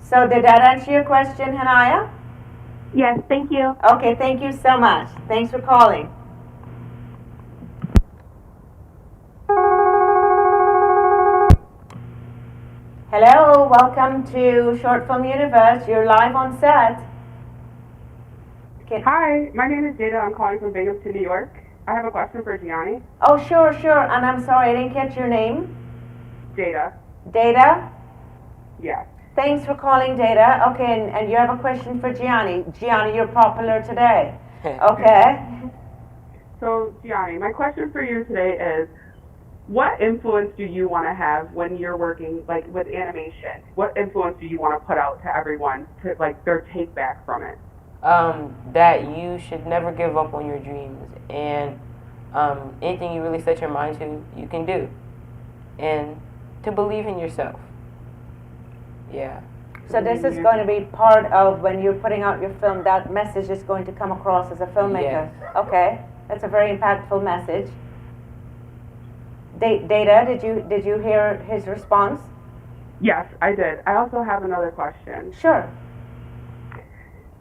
So did that answer your question, Hanaya? Yes, thank you. Okay, thank you so much. Thanks for calling. Hello, welcome to Short Film Universe. You're live on set. Hi, my name is Jada. I'm calling from Binghamton, New York. I have a question for Gianni. Oh, sure. And I'm sorry, I didn't catch your name. Jada. Data? Yes. Thanks for calling, Data. Okay, and you have a question for Gianni. Gianni, you're popular today. Okay. So, Gianni, my question for you today is, what influence do you want to have when you're working, like, with animation? What influence do you want to put out to everyone to, like, their take back from it? That you should never give up on your dreams, and anything you really set your mind to, you can do, and to believe in yourself. Yeah. So this is going to be part of when you're putting out your film, that message is going to come across as a filmmaker. Yes. Okay, that's a very impactful message. Data, did you hear his response? Yes, I did. I also have another question. Sure.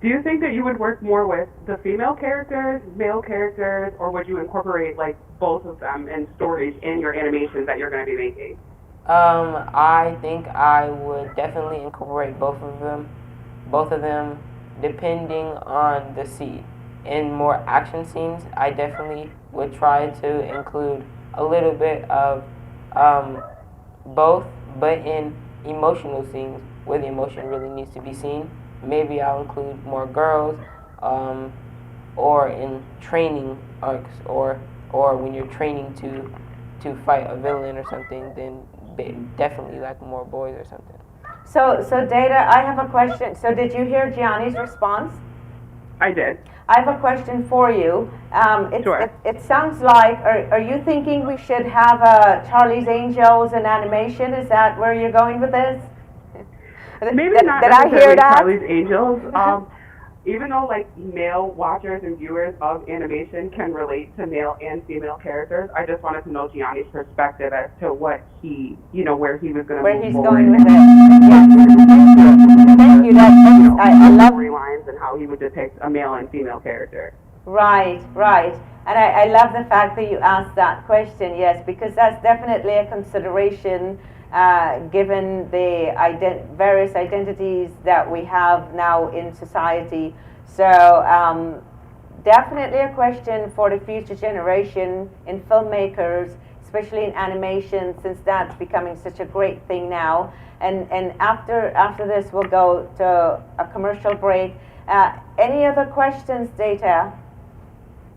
Do you think that you would work more with the female characters, male characters, or would you incorporate, like, both of them in stories in your animations that you're going to be making? I think I would definitely incorporate both of them, depending on the scene. In more action scenes, I definitely would try to include a little bit of both, but in emotional scenes where the emotion really needs to be seen, maybe I'll include more girls, or in training arcs, or when you're training to fight a villain or something, then definitely like more boys or something. So Data, I have a question. So did you hear Gianni's response? I did. I have a question for you. Sure. It sounds like, are you thinking we should have Charlie's Angels in animation? Is that where you're going with this? Maybe not Did I necessarily hear that? Charlie's Angels. Even though, like, male watchers and viewers of animation can relate to male and female characters, I just wanted to know Gianni's perspective as to what he, where he was going to Where move he's forward. going with it. Yes. Thank you. I love storylines and how he would depict a male and female character. Right. And I love the fact that you asked that question, yes, because that's definitely a consideration given the various identities that we have now in society. So definitely a question for the future generation in filmmakers, especially in animation, since that's becoming such a great thing now. And after this, we'll go to a commercial break. Any other questions, Data?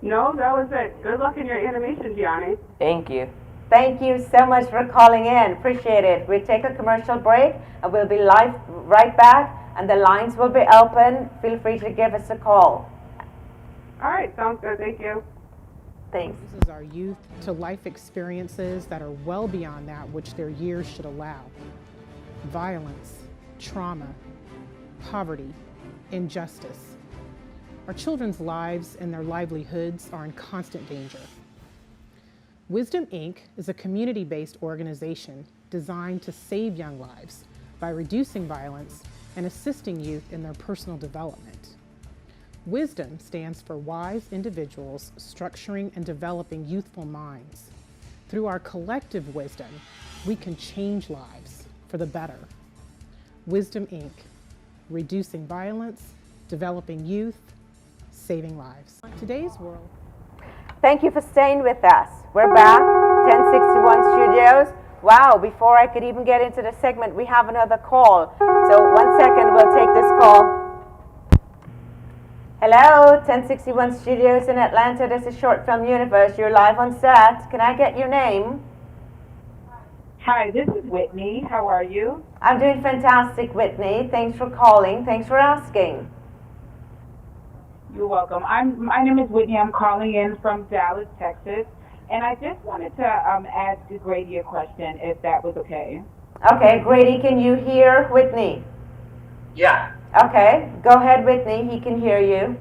No, that was it. Good luck in your animation, Gianni. Thank you. Thank you so much for calling in. Appreciate it. We'll take a commercial break and we'll be live right back, and the lines will be open. Feel free to give us a call. All right, sounds good. Thank you. Thanks. Exposes our youth to life experiences that are well beyond that which their years should allow. Violence, trauma, poverty, injustice. Our children's lives and their livelihoods are in constant danger. Wisdom Inc. is a community-based organization designed to save young lives by reducing violence and assisting youth in their personal development. WISDOM stands for Wise Individuals Structuring and Developing Youthful Minds. Through our collective wisdom, we can change lives for the better. WISDOM Inc. Reducing violence, developing youth, saving lives. Today's world. Thank you for staying with us. We're back, 1061 Studios. Wow, before I could even get into the segment, we have another call. So 1 second, we'll take this call. Hello, 1061 Studios in Atlanta. This is Short Film Universe. You're live on set. Can I get your name? Hi, this is Whitney. How are you? I'm doing fantastic, Whitney. Thanks for calling. Thanks for asking. You're welcome. My name is Whitney. I'm calling in from Dallas, Texas. And I just wanted to ask Grady a question, if that was okay. Okay, Grady, can you hear Whitney? Yeah. Okay, go ahead, Whitney. He can hear you.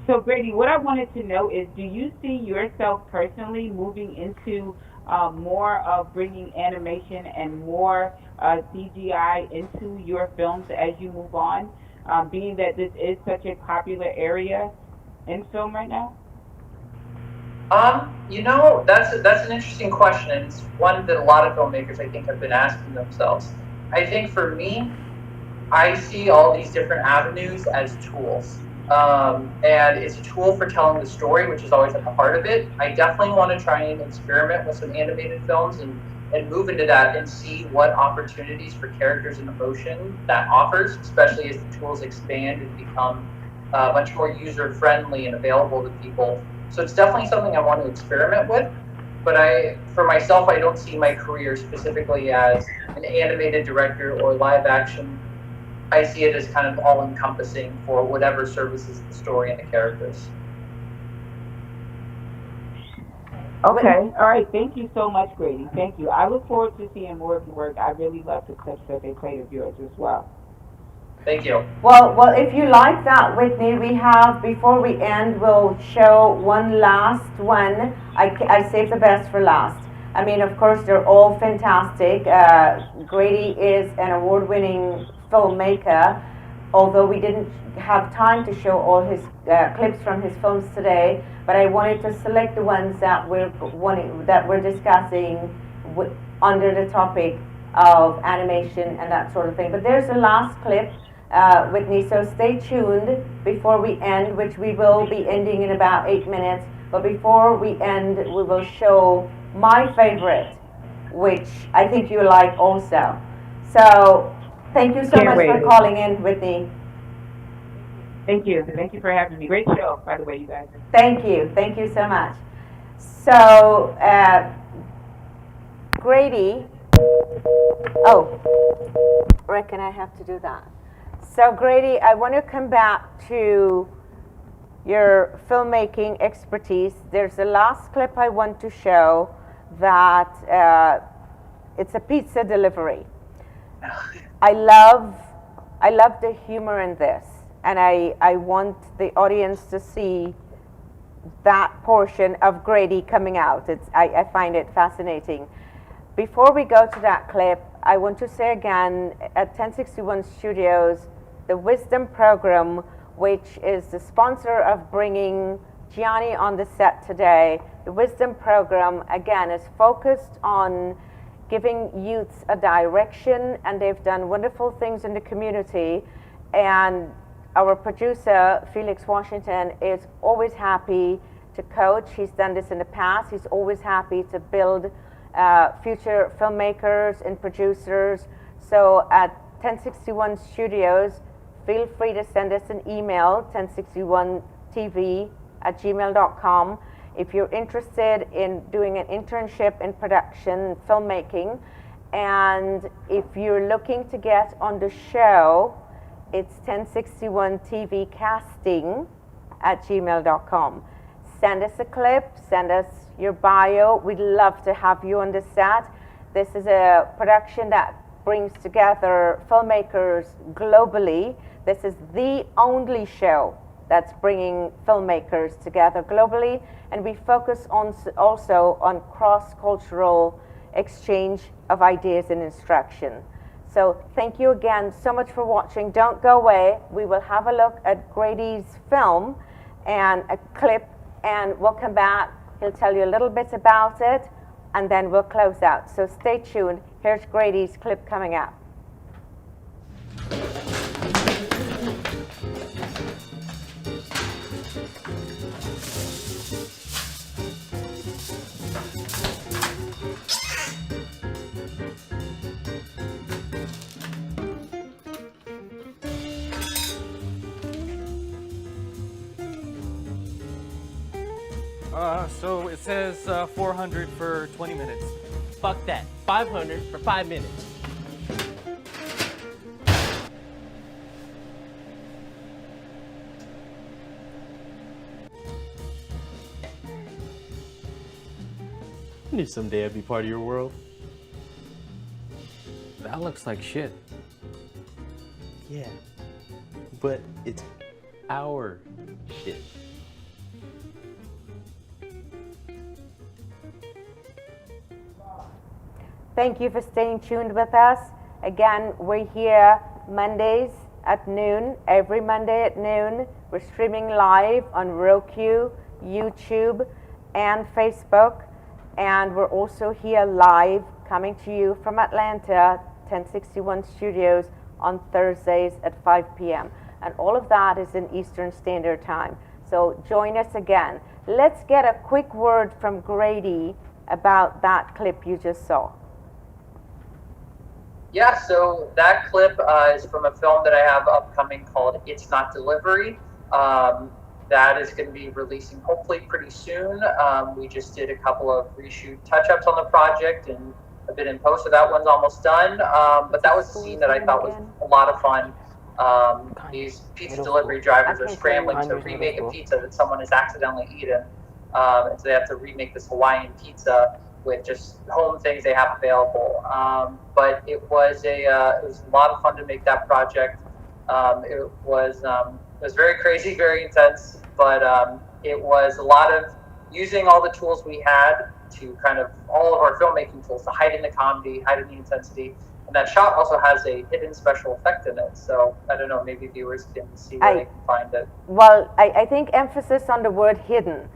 So, Grady, what I wanted to know is, do you see yourself personally moving into more of bringing animation and more CGI into your films as you move on, being that this is such a popular area in film right now? That's an interesting question, and it's one that a lot of filmmakers, I think, have been asking themselves. I think for me, I see all these different avenues as tools. And it's a tool for telling the story, which is always at the heart of it. I definitely want to try and experiment with some animated films and move into that and see what opportunities for characters and emotion that offers, especially as the tools expand and become much more user-friendly and available to people. So it's definitely something I want to experiment with. But for myself, I don't see my career specifically as an animated director or live action. I see it as kind of all-encompassing for whatever services the story and the characters. Okay. All right. Thank you so much, Grady. Thank you. I look forward to seeing more of your work. I really love the clips that they played of yours as well. Thank you. Well, if you like that, Whitney, we have, before we end, we'll show one last one. I saved the best for last. I mean, of course, they're all fantastic. Grady is an award-winning filmmaker, although we didn't have time to show all his clips from his films today, but I wanted to select the ones that we're discussing under the topic of animation and that sort of thing. But there's a last clip, Whitney, so stay tuned before we end, which we will be ending in about 8 minutes. But before we end, we will show my favorite, which I think you like also. So thank you so much for calling in, Whitney. Thank you. Thank you for having me. Great show, by the way, you guys. Thank you. Thank you so much. So, Grady, reckon I have to do that. So, Grady, I want to come back to your filmmaking expertise. There's a last clip I want to show that it's a pizza delivery. I love the humor in this, and I want the audience to see that portion of Grady coming out. I find it fascinating. Before we go to that clip, I want to say again, at 1061 Studios, the WISDOM program, which is the sponsor of bringing Gianni on the set today, the WISDOM program, again, is focused on giving youths a direction, and they've done wonderful things in the community. And our producer, Felix Washington, is always happy to coach. He's done this in the past. He's always happy to build future filmmakers and producers. So at 1061 Studios, feel free to send us an email, 1061tv@gmail.com. If you're interested in doing an internship in production filmmaking, and if you're looking to get on the show, it's 1061tvcasting@gmail.com. Send us a clip, send us your bio. We'd love to have you on the set. This is a production that brings together filmmakers globally. This is the only show that's bringing filmmakers together globally, and we focus on also on cross-cultural exchange of ideas and instruction. So thank you again so much for watching. Don't go away. We will have a look at Grady's film and a clip, and we'll come back. He'll tell you a little bit about it, and then we'll close out. So stay tuned. Here's Grady's clip coming up. So it says 400 for 20 minutes. Fuck that. 500 for 5 minutes. I knew someday I'd be part of your world. That looks like shit. Yeah, but it's our shit. Thank you for staying tuned with us. Again, we're here Mondays at noon, every Monday at noon. We're streaming live on Roku, YouTube, and Facebook. And we're also here live, coming to you from Atlanta, 1061 Studios, on Thursdays at 5 p.m. And all of that is in Eastern Standard Time. So join us again. Let's get a quick word from Grady about that clip you just saw. Yeah, so that clip is from a film that I have upcoming called It's Not Delivery. That is going to be releasing hopefully pretty soon. We just did a couple of reshoot touch-ups on the project and a bit in post, so that one's almost done. But that was a scene that I thought was a lot of fun. These pizza delivery drivers are scrambling to remake a pizza that someone has accidentally eaten. And so they have to remake this Hawaiian pizza with just home things they have available. But it was a lot of fun to make that project. It was very crazy, very intense, but it was a lot of using all the tools we had to kind of all of our filmmaking tools to heighten the comedy, heighten the intensity. And that shot also has a hidden special effect in it. So I don't know, maybe viewers can see where they can find it. Well, I think emphasis on the word hidden.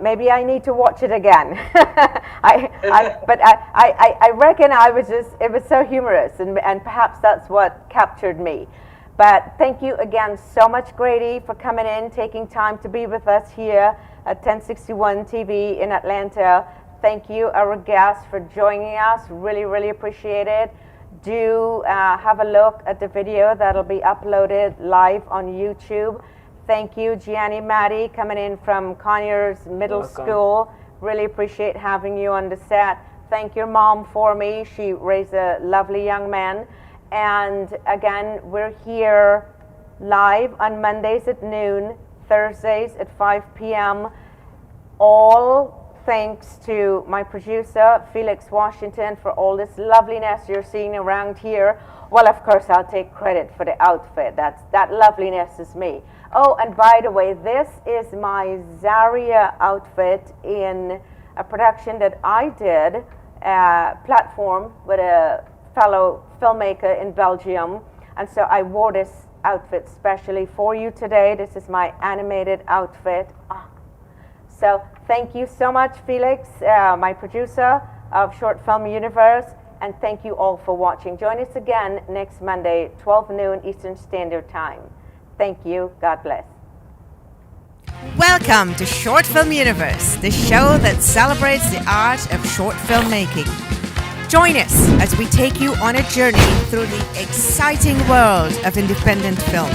Maybe I need to watch it again. But I reckon it was so humorous, and perhaps that's what captured me. But thank you again so much, Grady, for coming in, taking time to be with us here at 1061 TV in Atlanta. Thank you, our guests, for joining us. Really, really appreciate it. Do have a look at the video that'll be uploaded live on YouTube. Thank you, Gianni Matti, coming in from Conyers Middle School. Really appreciate having you on the set. Thank your mom for me. She raised a lovely young man. And again, we're here live on Mondays at noon, Thursdays at 5 p.m. All thanks to my producer, Felix Washington, for all this loveliness you're seeing around here. Well, of course, I'll take credit for the outfit. That loveliness is me. Oh, and by the way, this is my Zaria outfit in a production that I did, Platform, with a fellow filmmaker in Belgium. And so I wore this outfit specially for you today. This is my animated outfit. So thank you so much, Felix, my producer of Short Film Universe. And thank you all for watching. Join us again next Monday, 12 noon Eastern Standard Time. Thank you. God bless. Welcome to Short Film Universe, the show that celebrates the art of short filmmaking. Join us as we take you on a journey through the exciting world of independent film.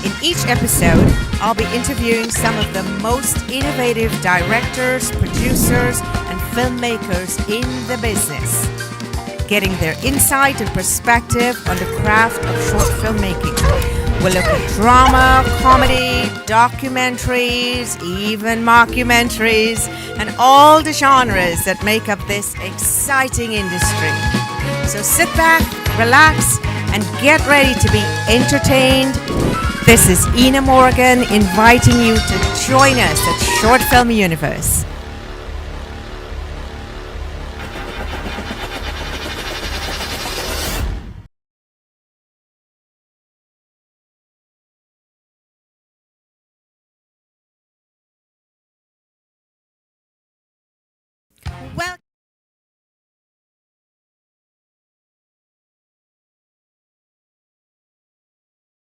In each episode, I'll be interviewing some of the most innovative directors, producers, and filmmakers in the business, getting their insight and perspective on the craft of short filmmaking. We'll look at drama, comedy, documentaries, even mockumentaries, and all the genres that make up this exciting industry. So sit back, relax, and get ready to be entertained. This is Ina Morgan inviting you to join us at Short Film Universe.